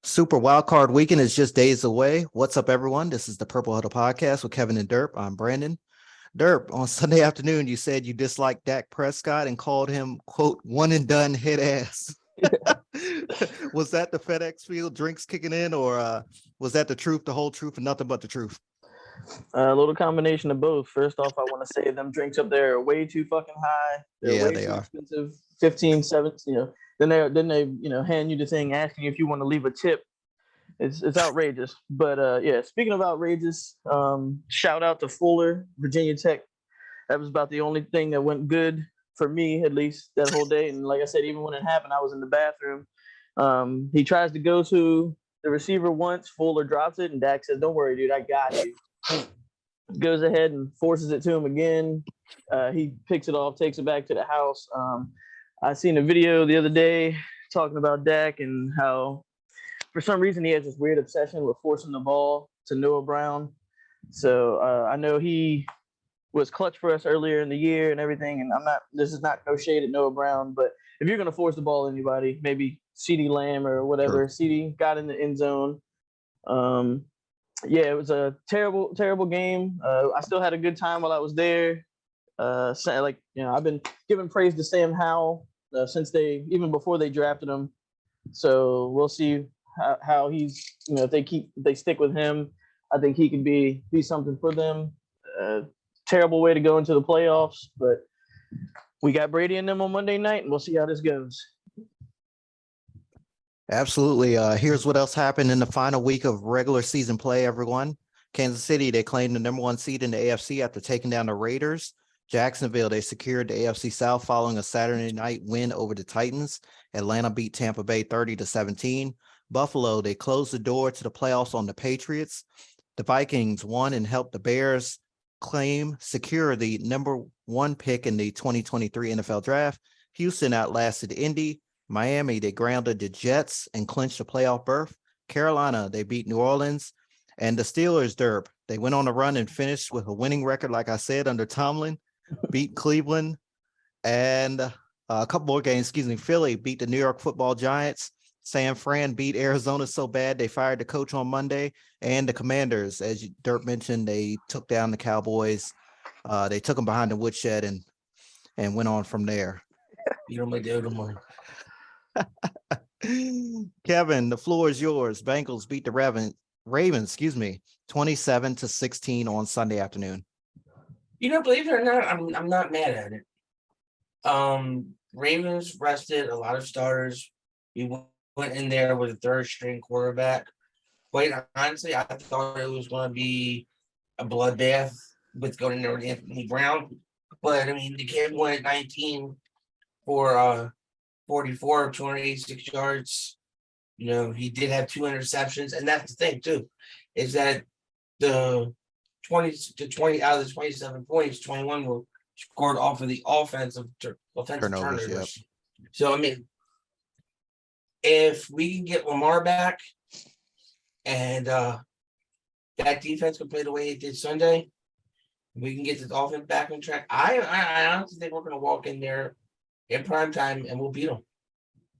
Super Wildcard Weekend is just days away. What's up, everyone? This is the Purple Huddle Podcast with Kevin and Durp. I'm Brandon. Durp, on Sunday afternoon, you said you disliked Dak Prescott and called him, quote, one and done hit ass. Was that the FedEx Field drinks kicking in, or was that the truth, the whole truth, and nothing but the truth? A little combination of both. First off, I want to say them drinks up there are way too fucking high. They're way They too are. expensive. 15, 17, Then they hand you the thing asking if you want to leave a tip. It's outrageous. But speaking of outrageous, shout out to Fuller, Virginia Tech. That was about the only thing that went good for me, at least that whole day. And like I said, even when it happened, I was in the bathroom. He tries to go to the receiver once, Fuller drops it, and Dak says, "Don't worry, dude, I got you." Goes ahead and forces it to him again. He picks it off, takes it back to the house. I seen a video the other day talking about Dak and how for some reason he has this weird obsession with forcing the ball to Noah Brown. So I know he was clutch for us earlier in the year and everything. And this is not no shade at Noah Brown, but if you're going to force the ball to anybody, maybe CeeDee Lamb or whatever, Sure. CeeDee got in the end zone. It was a terrible, terrible game. I still had a good time while I was there. I've been giving praise to Sam Howell since even before they drafted him. So we'll see how he's, if they stick with him, I think he can be something for them. Terrible way to go into the playoffs, but we got Brady and them on Monday night, and we'll see how this goes. Absolutely. Here's what else happened in the final week of regular season play, everyone. Kansas City, they claimed the number one seed in the AFC after taking down the Raiders. Jacksonville, they secured the AFC South following a Saturday night win over the Titans. Atlanta beat Tampa Bay 30-17. Buffalo, they closed the door to the playoffs on the Patriots. The Vikings won and helped the Bears secure the number one pick in the 2023 NFL Draft. Houston outlasted Indy. Miami, they grounded the Jets and clinched a playoff berth. Carolina, they beat New Orleans. And the Steelers, Durp, they went on a run and finished with a winning record, like I said, under Tomlin, beat Cleveland. And a couple more games, Philly beat the New York Football Giants. San Fran beat Arizona so bad they fired the coach on Monday. And the Commanders, as Durp mentioned, they took down the Cowboys. They took them behind the woodshed and went on from there. You don't make the other one. Kevin, the floor is yours. Bengals beat the Ravens, 27-16 on Sunday afternoon. Believe it or not, I'm not mad at it. Ravens rested a lot of starters. We went in there with a third string quarterback. Quite honestly, I thought it was going to be a bloodbath with going in there with Anthony Brown. But I mean, the kid went at 19 for 44, 286 yards. He did have 2 interceptions, and that's the thing too, is that the 20 out of the 27 points, 21 were scored off of the offensive turnovers. Yep. So I mean, if we can get Lamar back, and that defense can play the way it did Sunday, we can get this offense back on track. I honestly think we're going to walk in there in prime time and we'll beat them.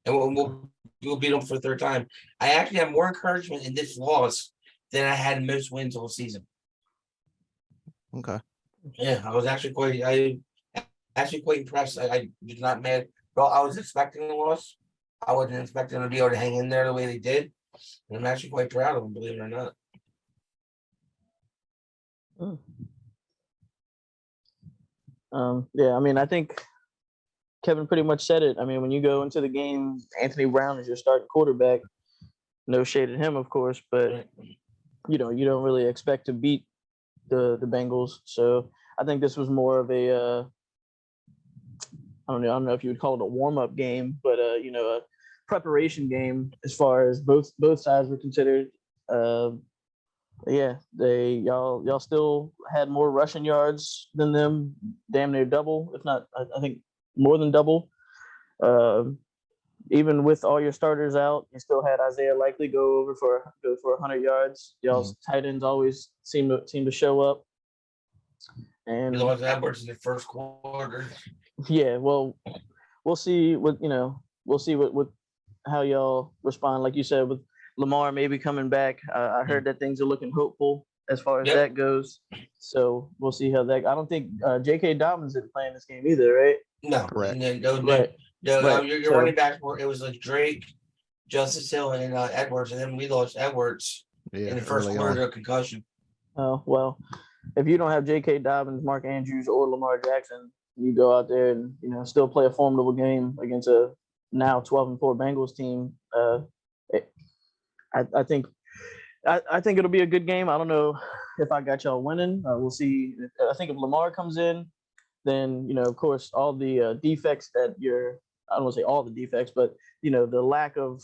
And we'll beat them for the third time. I actually have more encouragement in this loss than I had in most wins all season. Okay. Yeah, I was actually quite impressed. I was not mad. Well, I was expecting a loss. I wasn't expecting them to be able to hang in there the way they did. And I'm actually quite proud of them, believe it or not. I think Kevin pretty much said it. I mean, when you go into the game, Anthony Brown is your starting quarterback. No shade at him, of course, but you don't really expect to beat the Bengals. So I think this was more of a I don't know if you would call it a warm-up game, but a preparation game as far as both sides were considered. Y'all still had more rushing yards than them, damn near double, if not, I think more than double. Even with all your starters out, you still had Isaiah Likely go for 100 yards. Y'all's tight ends always seem to show up. And Edwards in the first quarter. Yeah, well, we'll see what how y'all respond. Like you said, with Lamar may be coming back. I heard that things are looking hopeful as far as that goes. So we'll see how that. I don't think J.K. Dobbins isn't playing this game either, right? No, Correct. Right. Your running backs were it was like Drake, Justice Hill, and Edwards, and then we lost Edwards in the first early quarter on. to a concussion. Oh well, if you don't have J.K. Dobbins, Mark Andrews, or Lamar Jackson, you go out there and still play a formidable game against a now 12-4 Bengals team. I think it'll be a good game. I don't know if I got y'all winning. We'll see. I think if Lamar comes in, then of course all the defects that I don't want to say all the defects, but the lack of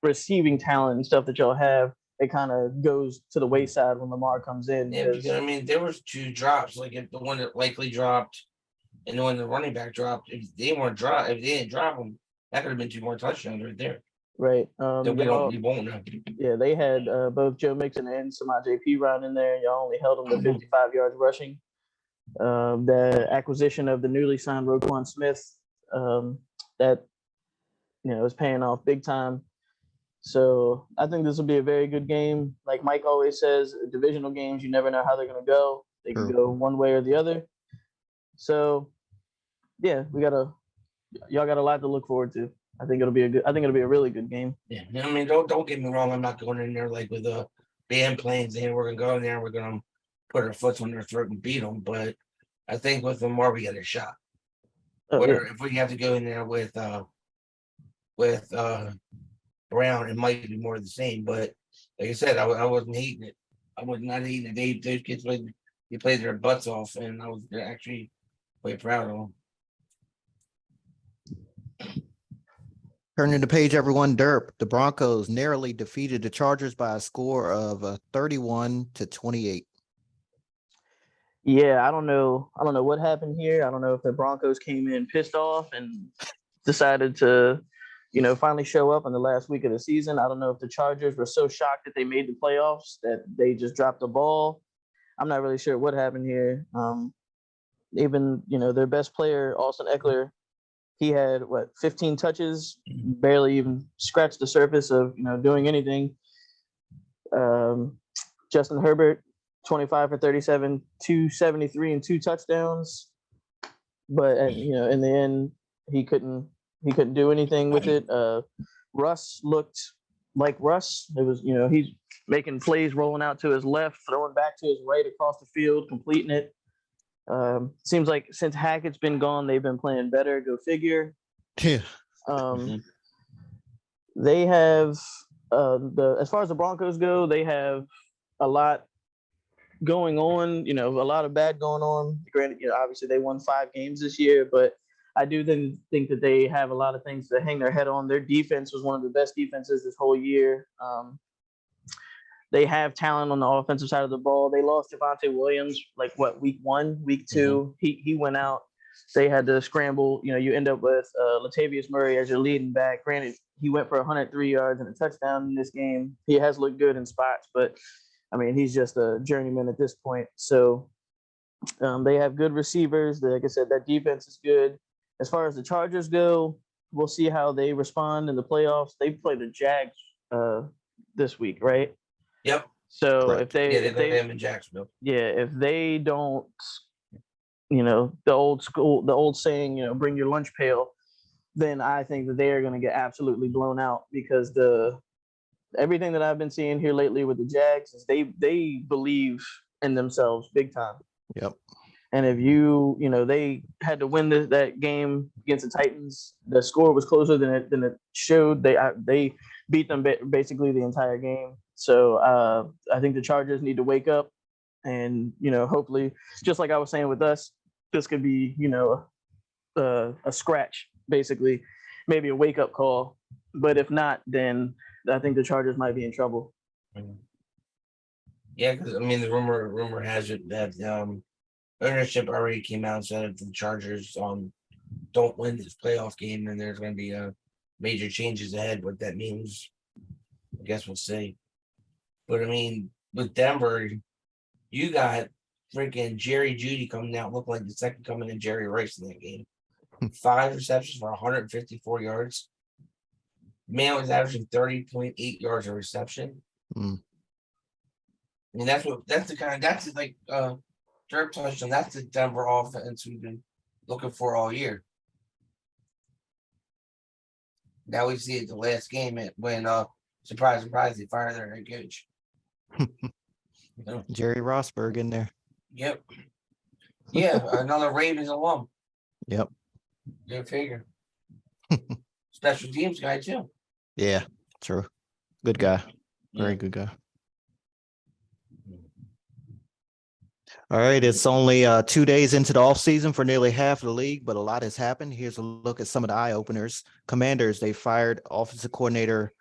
receiving talent and stuff that y'all have, it kind of goes to the wayside when Lamar comes in. Yeah, because I mean there was 2 drops, like if the one that likely dropped and the one the running back dropped. If they didn't drop them, that could have been 2 more touchdowns right there. Right. That we won't know. Yeah, they had both Joe Mixon and Samaj P. Round in there. Y'all only held them to 55 yards rushing. The acquisition of the newly signed Roquan Smith, that is paying off big time. So I think this will be a very good game. Like Mike always says, divisional games, you never know how they're going to go. They can go one way or the other. So yeah, y'all got a lot to look forward to. I think it'll be a really good game. Yeah, I mean, don't get me wrong. I'm not going in there like with a band playing and we're gonna go in there and we're gonna put our foot on their throat and beat them. But I think with Lamar we got a shot. If we have to go in there with Brown, it might be more of the same. But like I said, I wasn't hating it. I was not hating it. Those kids played their butts off, and I was actually quite proud of them. Turning the page, everyone. Durp, the Broncos narrowly defeated the Chargers by a score of 31-28. Yeah, I don't know what happened here. I don't know if the Broncos came in pissed off and decided to, finally show up in the last week of the season. I don't know if the Chargers were so shocked that they made the playoffs that they just dropped the ball. I'm not really sure what happened here. Even, their best player, Austin Eckler, he had 15 touches, barely even scratched the surface of doing anything. Justin Herbert, 25 for 37, 273 and 2 touchdowns. But in the end, he couldn't do anything with it. Russ looked like Russ. It was he's making plays, rolling out to his left, throwing back to his right across the field, completing it. Seems like since Hackett's been gone, they've been playing better. Go figure. Yeah. They have as far as the Broncos go, they have a lot going on. A lot of bad going on. Granted, obviously they won 5 games this year, but I do think that they have a lot of things to hang their head on. Their defense was one of the best defenses this whole year. They have talent on the offensive side of the ball. They lost Javonte Williams, week 1, week 2. He went out. They had to scramble. You end up with Latavius Murray as your leading back. Granted, he went for 103 yards and a touchdown in this game. He has looked good in spots, but, I mean, he's just a journeyman at this point. So they have good receivers. Like I said, that defense is good. As far as the Chargers go, we'll see how they respond in the playoffs. They play the Jags this week, right? Yep. So Right. if they in Jacksonville. Yeah, if they don't, the old saying, bring your lunch pail, then I think that they are going to get absolutely blown out because everything that I've been seeing here lately with the Jags is they believe in themselves big time. Yep. And if they had to win that game against the Titans, the score was closer than it showed. They beat them basically the entire game. So I think the Chargers need to wake up, and hopefully, just like I was saying with us, this could be a scratch, basically, maybe a wake up call. But if not, then I think the Chargers might be in trouble. Yeah, because I mean the rumor has it that ownership already came out and said if the Chargers don't win this playoff game, then there's going to be major changes ahead. What that means, I guess we'll see. But I mean, with Denver, you got freaking Jerry Jeudy coming out looking like the second coming of Jerry Rice in that game. 5 receptions for 154 yards. Man was averaging 30.8 yards a reception. Mm. I mean, that's like Durp touched on. That's the Denver offense we've been looking for all year. Now we see it the last game when surprise, they fired their head coach. Jerry Rossberg in there. Yep. Yeah, another Ravens alum. Yep. Good figure. Special teams guy too. Yeah, true. Good guy. Very good guy. All right, it's only 2 days into the offseason for nearly half of the league, but a lot has happened. Here's a look at some of the eye openers. Commanders, they fired offensive coordinator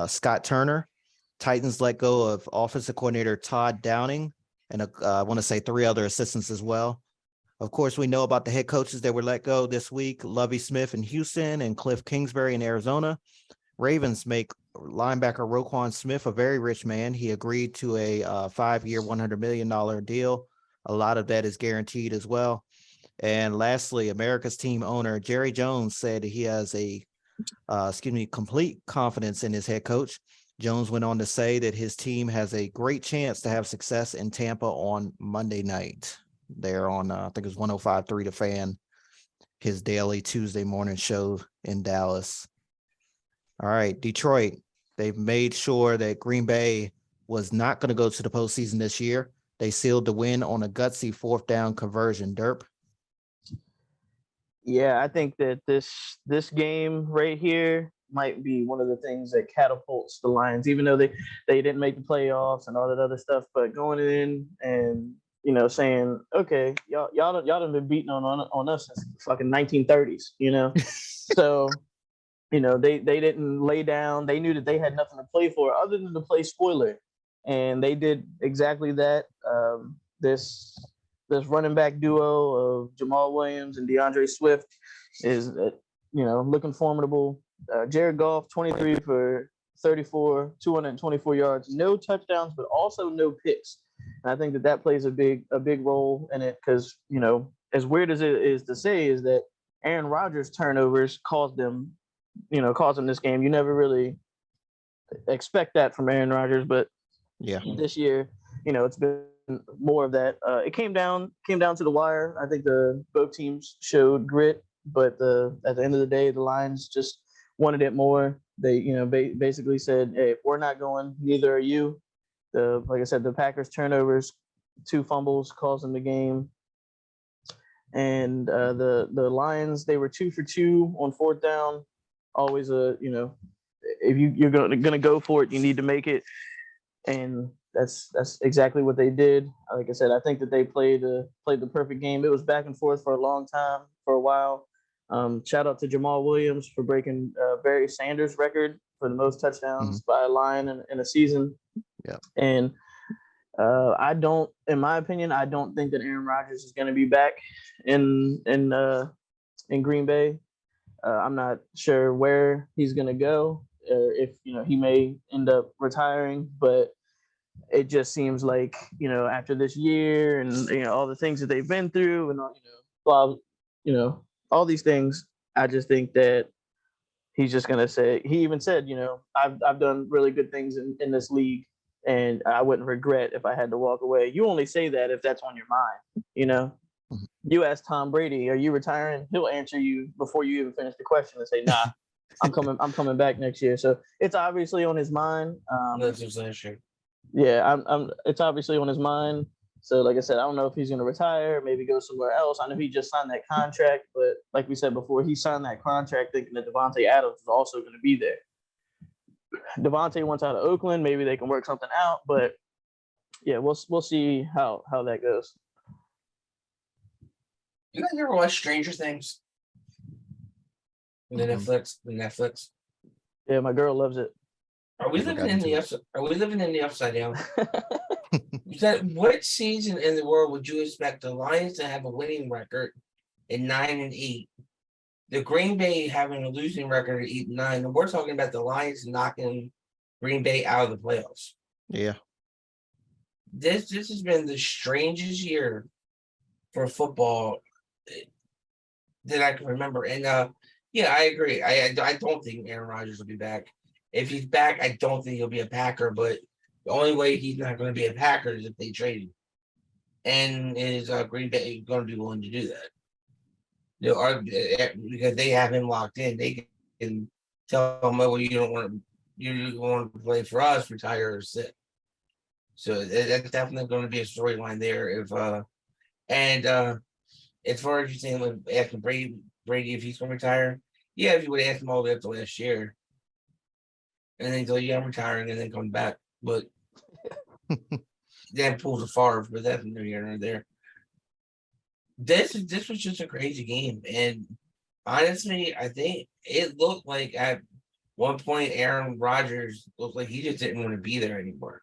Scott Turner. Titans let go of offensive coordinator Todd Downing, and I want to say 3 other assistants as well. Of course, we know about the head coaches that were let go this week: Lovie Smith in Houston and Cliff Kingsbury in Arizona. Ravens make linebacker Roquan Smith a very rich man. He agreed to a 5-year, $100 million deal. A lot of that is guaranteed as well. And lastly, America's team owner Jerry Jones said he has complete confidence in his head coach. Jones went on to say that his team has a great chance to have success in Tampa on Monday night. They're on, I think it was 105.3 The Fan, his daily Tuesday morning show in Dallas. All right, Detroit, they've made sure that Green Bay was not going to go to the postseason this year. They sealed the win on a gutsy 4th down conversion. Durp? Yeah, I think that this game right here might be one of the things that catapults the Lions, even though they didn't make the playoffs and all that other stuff. But going in and saying, okay, y'all done been beating on us since fucking 1930s, so. They didn't lay down. They knew that they had nothing to play for other than to play spoiler, and they did exactly that. This running back duo of Jamal Williams and DeAndre Swift is, looking formidable. Jared Goff, 23 for 34, 224 yards, no touchdowns, but also no picks. And I think that plays a big role in it because, as weird as it is to say, is that Aaron Rodgers' turnovers caused them this game. You never really expect that from Aaron Rodgers, but Yeah, this year, it's been more of that. It came down to the wire. I think both teams showed grit, but at the end of the day, the Lions just wanted it more. They, basically said, "Hey, if we're not going, neither are you." Like I said, the Packers turnovers, 2 fumbles caused them the game. And the Lions, they were 2 for 2 on 4th down. Always if you're gonna go for it, you need to make it, and that's exactly what they did. Like I said, I think that they played the perfect game. It was back and forth for a while. Shout out to Jamal Williams for breaking Barry Sanders' record for the most touchdowns by a Lion in a season. Yeah, and in my opinion, I don't think that Aaron Rodgers is going to be back in Green Bay. I'm not sure where he's going to go, or if he may end up retiring, but it just seems like after this year and all the things that they've been through and all these things, I just think that he's just going to say. He even said, I've done really good things in this league, and I wouldn't regret if I had to walk away. You only say that if that's on your mind. You ask Tom Brady, "Are you retiring?" He'll answer you before you even finish the question and say, "Nah, I'm coming back next year." So it's obviously on his mind. That's essential. Yeah, it's obviously on his mind. So like I said, I don't know if he's going to retire, maybe go somewhere else. I know he just signed that contract, but like we said before, he signed that contract thinking that Devontae Adams was also going to be there. Devontae wants out of Oakland. Maybe they can work something out, but yeah, we'll see how that goes. You guys ever watch Stranger Things? The Netflix. Yeah, my girl loves it. Are we living in the upside down? What season in the world would you expect the Lions to have a winning record at 9-8? The Green Bay having a losing record at 8-9, and we're talking about the Lions knocking Green Bay out of the playoffs. Yeah. This has been the strangest year for football that I can remember. And Yeah, I agree. I don't think Aaron Rodgers will be back. If he's back, I don't think he'll be a Packer. But the only way he's not going to be a Packer is if they trade him. And is Green Bay going to be willing to do that? Because they have him locked in. They can tell him, well, you don't want to play for us, retire or sit. So that's definitely going to be a storyline there. As far as you saying with asking Brady if he's going to retire, yeah, if you would ask him all the way up to last year, and then go, yeah, I'm retiring, and then come back, but then pulls a Favre, but that's neither here nor there. This was just a crazy game, and honestly, I think it looked like at one point Aaron Rodgers looked like he just didn't want to be there anymore.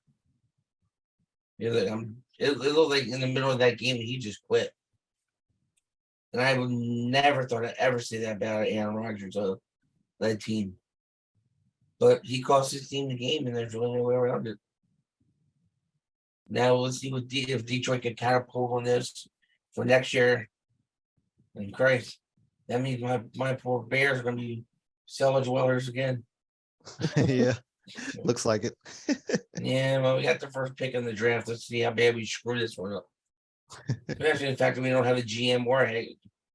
It looked like in the middle of that game he just quit. And I would never thought I'd ever say that about Aaron Rodgers led team. But he cost his team the game, and there's really no way around it. Now let's see if Detroit can catapult on this for next year. And Christ, that means my poor Bears are going to be cellar dwellers again. Yeah, looks like it. Yeah, well, we got the first pick in the draft. Let's see how bad we screw this one up. Especially the fact that we don't have a GM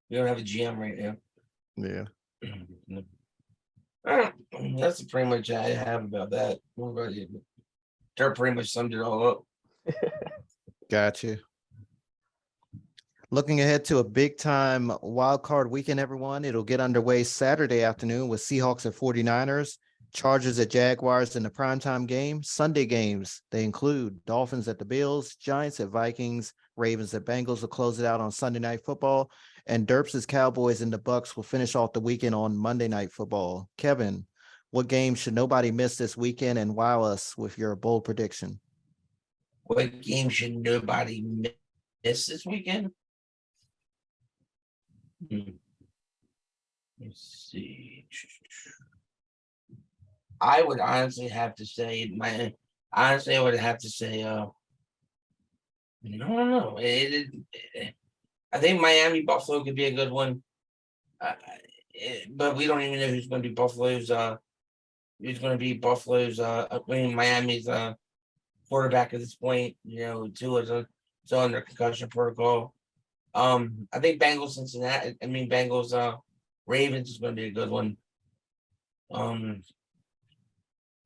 we don't have a GM right now. Yeah. That's pretty much I have about that. What about you? Durp pretty much summed it all up. Got you. Looking ahead to a big time wild card weekend, everyone. It'll get underway Saturday afternoon with Seahawks at 49ers, Chargers at Jaguars in the primetime game. Sunday games, they include Dolphins at the Bills, Giants at Vikings, Ravens at Bengals will close it out on Sunday Night Football, and Derps' Cowboys and the Bucks will finish off the weekend on Monday Night Football. Kevin, what game should nobody miss this weekend, and wow us with your bold prediction? What game should nobody miss this weekend? Let's see. I would honestly have to say I would have to say no. I think Miami Buffalo could be a good one. But we don't even know who's going to be Buffalo's Miami's quarterback at this point. Tua still under concussion protocol. I think Bengals Ravens is going to be a good one. Oh,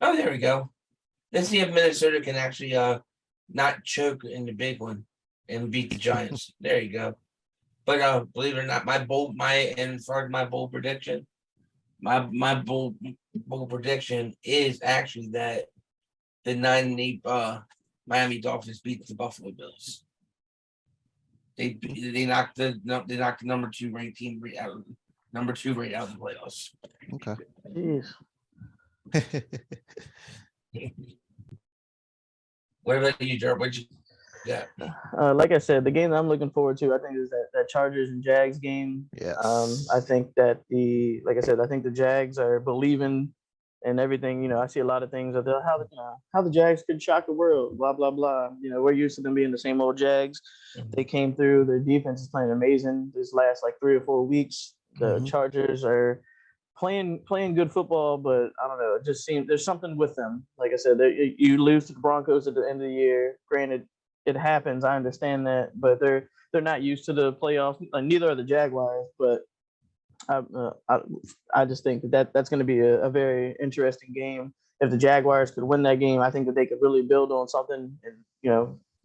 there we go. Let's see if Minnesota can actually not choke in the big one and beat the Giants. There you go. But believe it or not, my bold prediction, my bold prediction is actually that the 9-8 Miami Dolphins beat the Buffalo Bills. They knocked the number 2 ranked team out of the playoffs. Okay. Jeez. What about you, Jerry? What you got? Like I said, the game that I'm looking forward to, I think, is that Chargers and Jags game. Yes. I think that I think the Jags are believing in everything. I see a lot of things of how the Jags could shock the world, blah, blah, blah. We're used to them being the same old Jags. They came through. Their defense is playing amazing this last 3 or 4 weeks. The Chargers are playing good football, but I don't know. It just seems there's something with them. Like I said, you lose to the Broncos at the end of the year. Granted, it happens. I understand that, but they're not used to the playoffs. Neither are the Jaguars. But I just think that's going to be a very interesting game. If the Jaguars could win that game, I think that they could really build on something. And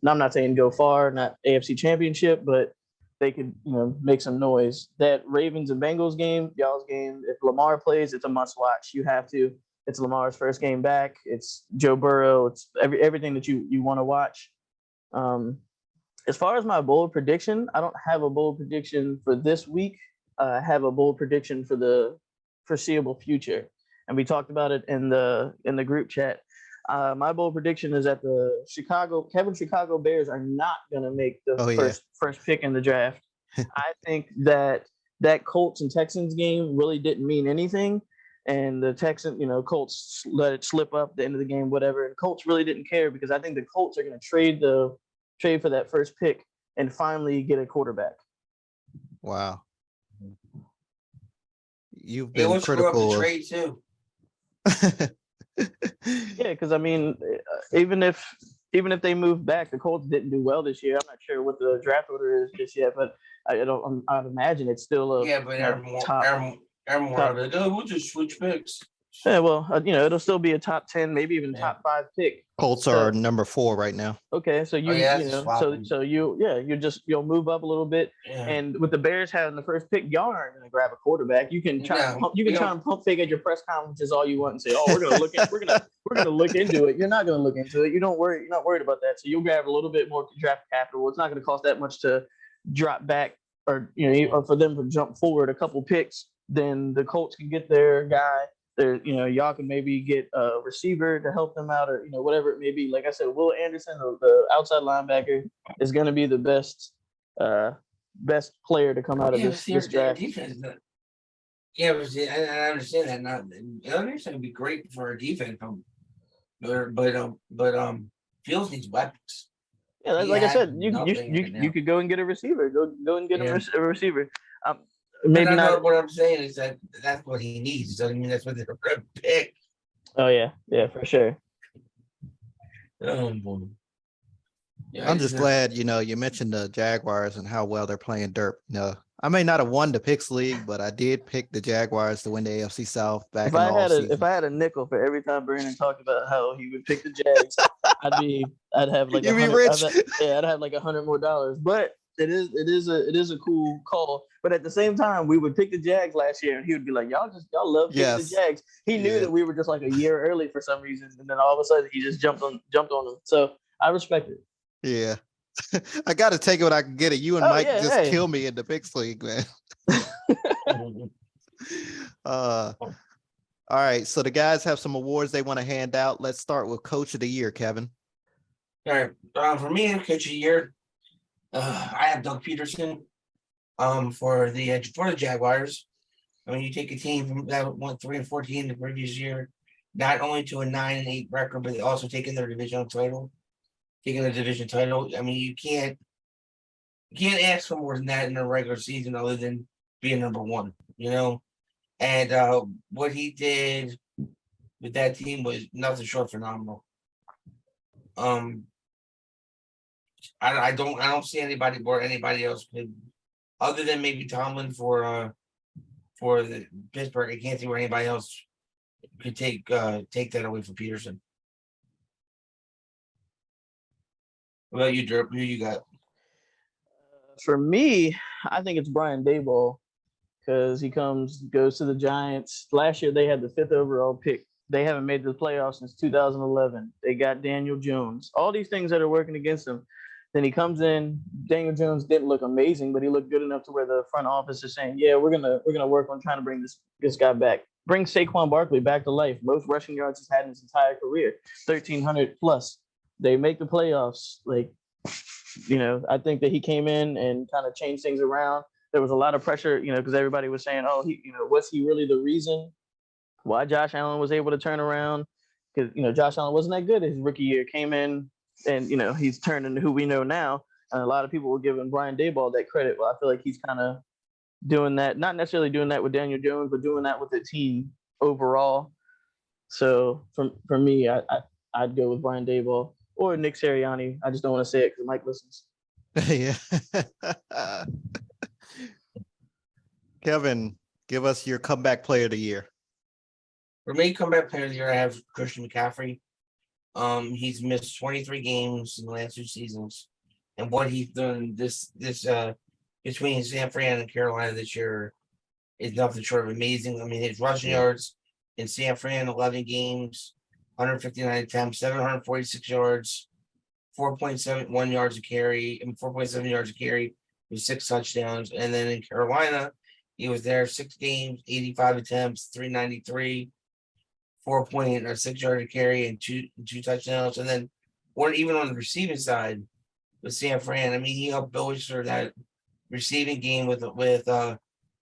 I'm not saying go far, not AFC Championship, but they could make some noise. That Ravens and Bengals game, y'all's game. If Lamar plays, it's a must watch. You have to. It's Lamar's first game back. It's Joe Burrow. It's everything that you want to watch. As far as my bold prediction, I don't have a bold prediction for this week. I have a bold prediction for the foreseeable future, and we talked about it in the group chat. My bold prediction is that the Chicago Bears are not going to make the first pick in the draft. I think that Colts and Texans game really didn't mean anything, and the Texans, Colts let it slip up at the end of the game, whatever. And Colts really didn't care because I think the Colts are going to trade for that first pick and finally get a quarterback. Wow. you've They been will screw up the critical of. trade too. Yeah, because I mean, even if they move back, the Colts didn't do well this year. I'm not sure what the draft order is just yet, but I'd imagine it's still a Yeah, but top. everyone top- like, oh, we'll just switch picks. Yeah, well, it'll still be a top 10, maybe even top 5 pick. Colts So- are number 4 right now. Okay, so Oh, yeah, that's swapping. you'll move up a little bit, Yeah. and with the Bears having the first pick, y'all aren't going to grab a quarterback. You can try No, try and pump fake at your press conferences all you want and say, "Oh, we're going to we're gonna look into it." You're not going to look into it. You're not worried about that. So you'll grab a little bit more draft capital. It's not going to cost that much to drop back, or or for them to jump forward a couple picks. Then the Colts can get their guy. Y'all can maybe get a receiver to help them out, or whatever it may be. Like I said, Will Anderson, the outside linebacker, is going to be the best player to come out of this draft. Defense. Yeah, but I understand that. Anderson would be great for our defense, but Fields needs weapons. Yeah, like I said, you could go and get a receiver. Go and get a receiver. Maybe not. What I'm saying is that's what he needs. Doesn't mean that's what they're going to pick. Oh yeah, for sure. Yeah, I'm just glad, you mentioned the Jaguars and how well they're playing Durp. No, I may not have won the picks league, but I did pick the Jaguars to win the AFC South back If in the I offseason. had a nickel for every time Brandon talked about how he would pick the Jags, I'd have like You'd be 100. rich. I'd have like $100 more. But it is a cool call. But at the same time, we would pick the Jags last year, and he would be like, "Y'all love picking the Jags." He knew that we were just like a year early for some reason, and then all of a sudden he just jumped on them. So I respect it. Yeah. I got to take it when I can get it. You and Mike kill me in the picks league, man. All right. So the guys have some awards they want to hand out. Let's start with Coach of the Year, Kevin. All right. For me, Coach of the Year, I have Doug Peterson. For the Jaguars. I mean, you take a team that went 3-14 the previous year, not only to a 9-8 record, but also taking their division title. I mean, you can't ask for more than that in a regular season other than being number 1, And what he did with that team was nothing short phenomenal. I don't see anybody else could, other than maybe Tomlin for the Pittsburgh. I can't see where anybody else could take that away from Peterson. What about you, Durp? Who you got? For me, I think it's Brian Daboll, because he goes to the Giants. Last year they had the 5th overall pick. They haven't made the playoffs since 2011. They got Daniel Jones. All these things that are working against him. Then he comes in. Daniel Jones didn't look amazing, but he looked good enough to where the front office is saying, "Yeah, we're gonna work on trying to bring this guy back. Bring Saquon Barkley back to life. Most rushing yards he's had in his entire career, 1,300 plus. They make the playoffs. I think that he came in and kind of changed things around. There was a lot of pressure, because everybody was saying, "Oh, was he really the reason why Josh Allen was able to turn around?" Because Josh Allen wasn't that good his rookie year. Came in and he's turned into who we know now. And a lot of people were giving Brian Daboll that credit. Well, I feel like he's kind of doing that, not necessarily doing that with Daniel Jones, but doing that with the team overall. So for me, I'd go with Brian Daboll or Nick Sirianni. I just don't want to say it because Mike listens. Yeah. Kevin, give us your comeback player of the year. For me, comeback player of the year, I have Christian McCaffrey. He's missed 23 games in the last 2 seasons, and what he's done this between San Fran and Carolina this year is nothing short of amazing. I mean, his rushing yards in San Fran, 11 games, 159 attempts, 746 yards, 4.71 yards a carry, and 4.7 yards a carry with 6 touchdowns. And then in Carolina, he was there 6 games, 85 attempts, 393. 4.6 yard a carry and two touchdowns, and then even on the receiving side with San Fran, I mean, he helped bolster that receiving game with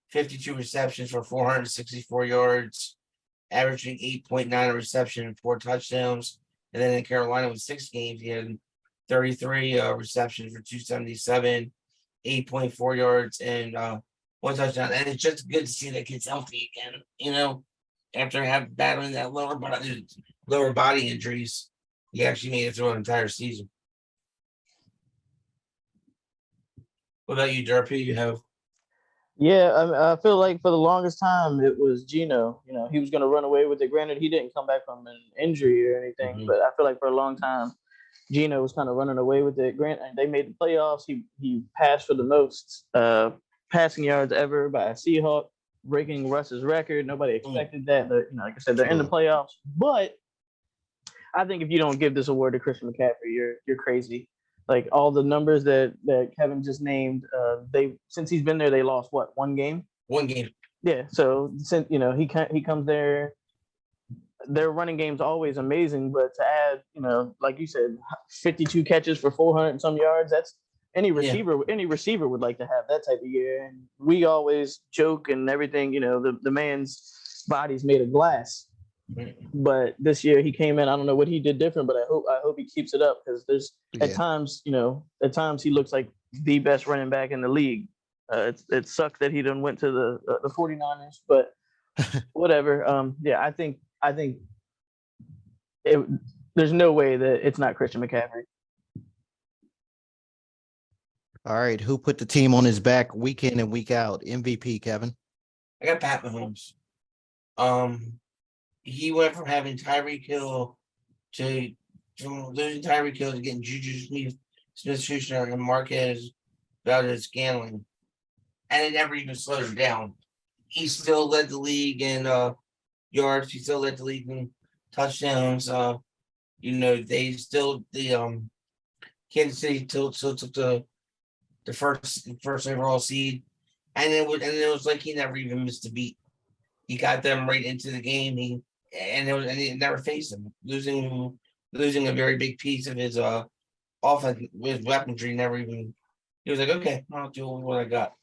52 receptions for 464 yards, averaging 8.9 a reception and 4 touchdowns. And then in Carolina with 6 games, he had 33 receptions for 277, 8.4 yards, and one touchdown, and it's just good to see that kid's healthy again. After battling that lower body injuries, he actually made it through an entire season. What about you, Durp? Who you have? Yeah, I feel like for the longest time it was Geno. He was going to run away with it. Granted, he didn't come back from an injury or anything, but I feel like for a long time, Geno was kind of running away with it. Granted, they made the playoffs. He passed for the most passing yards ever by a Seahawk, breaking Russ's record. Nobody expected that. But, like I said, they're in the playoffs. But I think if you don't give this award to Christian McCaffrey, you're crazy. Like all the numbers that Kevin just named, since he's been there, they lost what, one game? One game. Yeah. So since he comes there, their running game's always amazing, but to add, like you said, 52 catches for 400 and some yards, that's any receiver would like to have that type of year. And we always joke and everything, the man's body's made of glass. But this year he came in. I don't know what he did different, but I hope he keeps it up, because there's at times he looks like the best running back in the league. It sucked that he done went to the 49ers, but whatever. I think there's no way that it's not Christian McCaffrey. All right, who put the team on his back week in and week out? MVP, Kevin. I got Pat Mahomes. He went from having Tyreek Hill to getting Juju Smith-Schuster and Marquez Valdez-Scantling, and it never even slowed him down. He still led the league in yards. He still led the league in touchdowns. They still Kansas City still took the first overall seed, and it was like he never even missed a beat. He got them right into the game. And it never faced him, losing a very big piece of his offense, his weaponry. He was like, okay, I'll do what I got.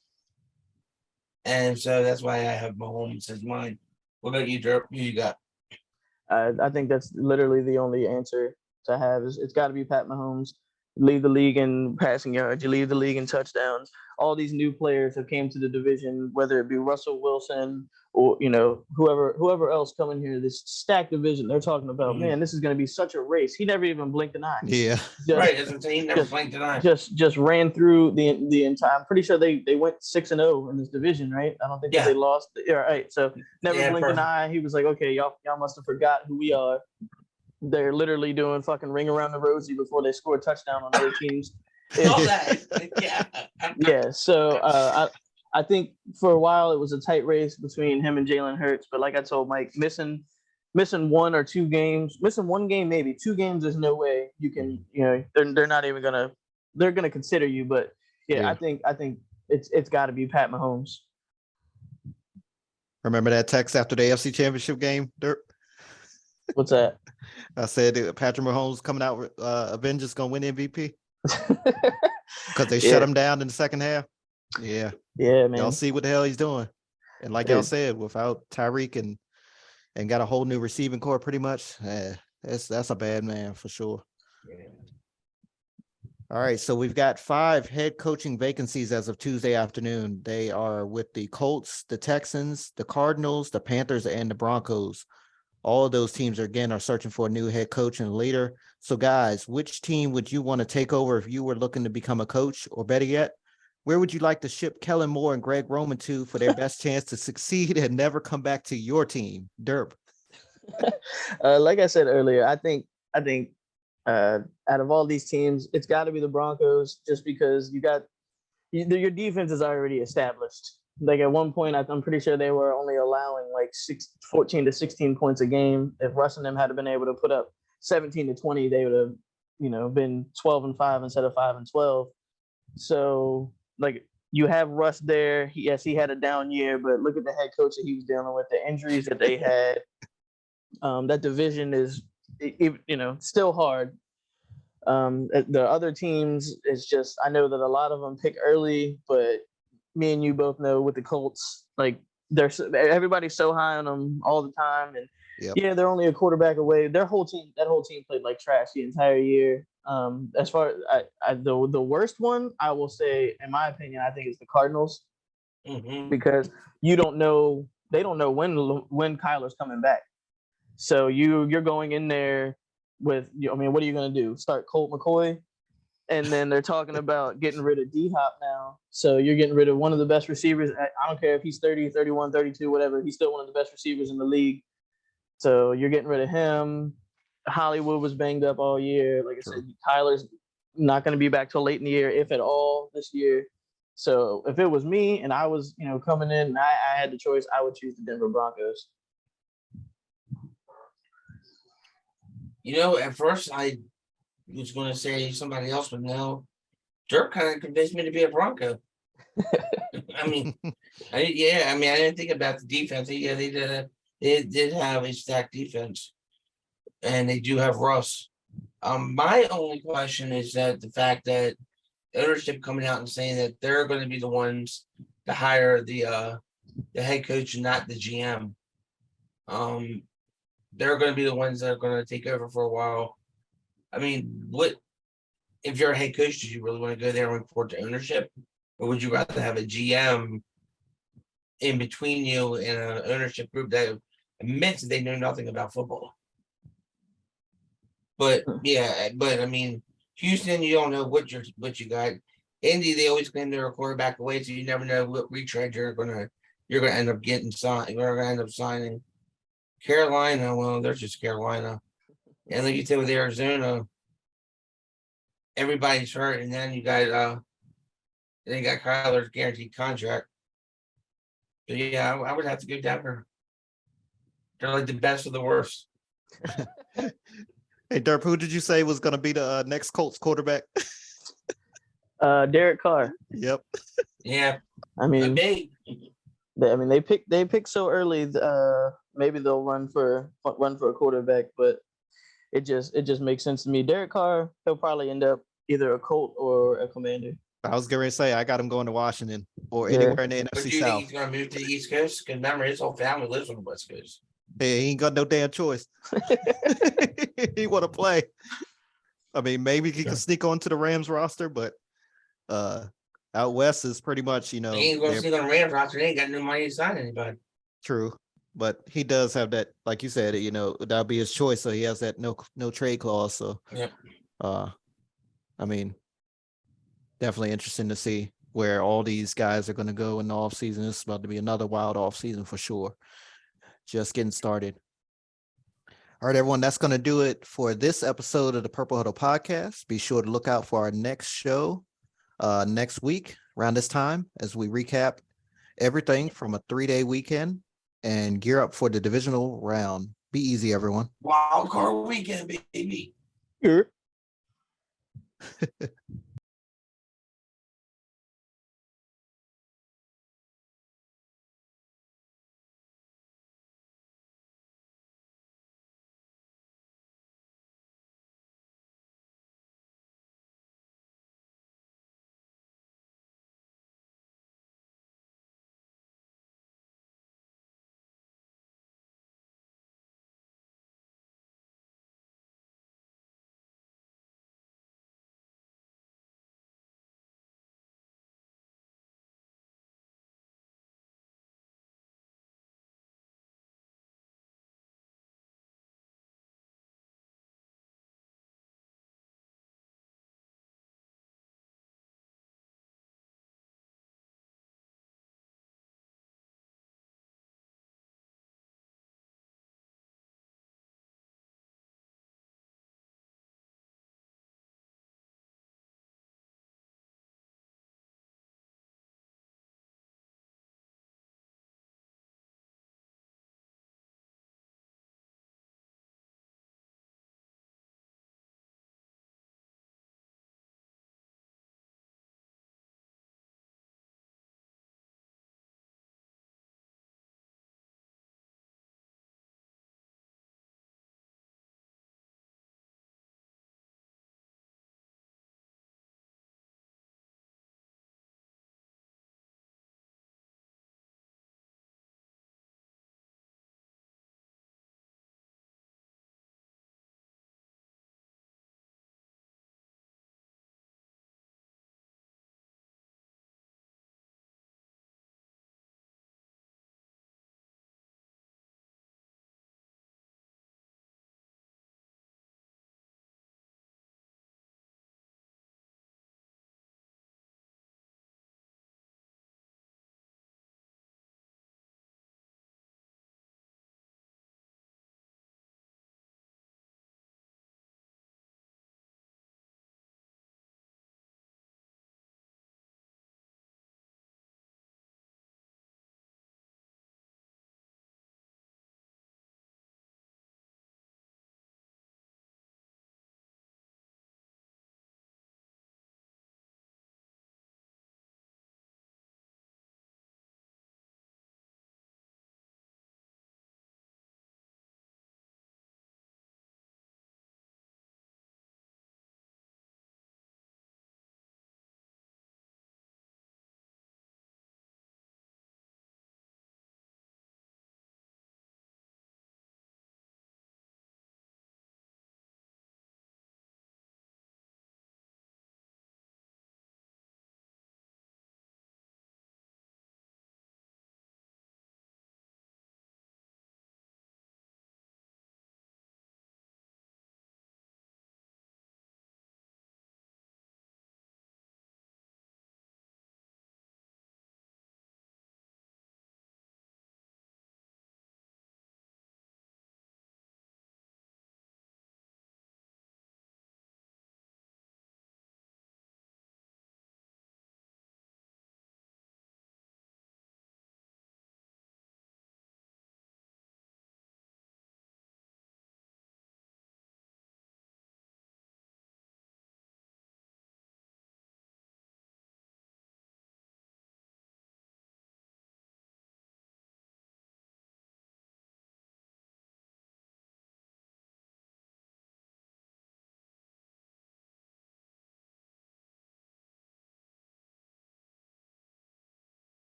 And so that's why I have Mahomes as mine. What about you, Durp? Who you got? I think that's literally the only answer to have. It's got to be Pat Mahomes. You lead the league in passing yards. You lead the league in touchdowns. All these new players have came to the division, whether it be Russell Wilson or whoever else coming here. This stacked division. They're talking about, man, this is going to be such a race. He never even blinked an eye. Yeah, right. As I'm saying, he never blinked an eye. Just ran through the entire. I'm pretty sure they went 6-0 in this division, right? I don't think that they lost. Yeah, right. So never blinked an eye. He was like, okay, y'all must have forgot who we are. They're literally doing fucking ring around the rosy before they score a touchdown on other teams. Yeah. So I think for a while it was a tight race between him and Jalen Hurts, but like I told Mike, missing one or 2 games, missing one game, maybe 2 games, there's no way you can. They're not even gonna. They're gonna consider you, but I think it's got to be Pat Mahomes. Remember that text after the AFC Championship game, Dirk? What's that? I said Patrick Mahomes coming out, Avengers gonna win MVP because they shut him down in the second half. Yeah, man. Y'all see what the hell he's doing, and like y'all said, without Tyreek and got a whole new receiving core, pretty much. That's a bad man for sure. Yeah. All right, so we've got 5 head coaching vacancies as of Tuesday afternoon. They are with the Colts, the Texans, the Cardinals, the Panthers, and the Broncos. All of those teams are searching for a new head coach and leader. So guys, which team would you want to take over if you were looking to become a coach? Or better yet, where would you like to ship Kellen Moore and Greg Roman to for their best chance to succeed and never come back to your team? Derp. Like I said earlier, I think out of all these teams, it's got to be the Broncos, just because your defense is already established. Like at one point, I'm pretty sure they were only allowing like 14 to 16 points a game. If Russ and them had been able to put up 17 to 20, they would have, been 12-5 instead of 5-12. So like you have Russ there. He had a down year, but look at the head coach that he was dealing with, the injuries that they had. That division is, still hard. The other teams is just, I know that a lot of them pick early, but me and you both know with the Colts, like everybody's so high on them all the time, and they're only a quarterback away. That whole team played like trash the entire year. As far as the worst one, I will say, in my opinion, I think it's the Cardinals. because you don't know. They don't know when Kyler's coming back. So you're going in there with. I mean, what are you going to do? Start Colt McCoy? And then they're talking about getting rid of D-Hop now. So you're getting rid of one of the best receivers. I don't care if he's 30, 31, 32, whatever. He's still one of the best receivers in the league. So you're getting rid of him. Hollywood was banged up all year. Like I said, Kyler's not going to be back till late in the year, if at all, this year. So if it was me and I was, coming in and I had the choice, I would choose the Denver Broncos. At first I was going to say somebody else, but now Durp kind of convinced me to be a Bronco. I mean, I didn't think about the defense. Yeah, they did have a stacked defense, and they do have Russ. My only question is that the fact that ownership coming out and saying that they're going to be the ones to hire the head coach and not the GM. They're going to be the ones that are going to take over for a while. I mean, what if you're a head coach? Do you really want to go there and report to ownership, or would you rather have a GM in between you and an ownership group that admits that they know nothing about football? But I mean, Houston, you don't know what you got. Indy, they always claim they're a quarterback away, so you never know what retread you're gonna end up getting signed. You're gonna end up signing. Carolina, well, they're just Carolina. And like you said with Arizona, everybody's hurt, and then you got Kyler's guaranteed contract. So yeah, I would have to go Denver. They're like the best of the worst. Hey, Durp, who did you say was going to be the next Colts quarterback? Derek Carr. Yep. Yeah. I mean, they picked so early. Maybe they'll run for a quarterback, but it just makes sense to me. Derek Carr, he'll probably end up either a Colt or a Commander. I was going to say, I got him going to Washington or anywhere in the But NFC do you South. think he's going to move to the East Coast? Because remember, his whole family lives on the West Coast. Hey, he ain't got no damn choice. He want to play. I mean, maybe he can sneak onto the Rams roster, but out west is pretty much, He ain't going to sneak on the Rams roster. They ain't got no money to sign anybody. True. But he does have that, like you said, that'll be his choice. So he has that no trade clause. So, I mean, definitely interesting to see where all these guys are going to go in the offseason. It's about to be another wild offseason for sure. Just getting started. All right, everyone, that's going to do it for this episode of the Purple Huddle Podcast. Be sure to look out for our next show next week around this time as we recap everything from a 3-day weekend and gear up for the divisional round. Be easy, everyone. Wild card weekend, baby. Sure.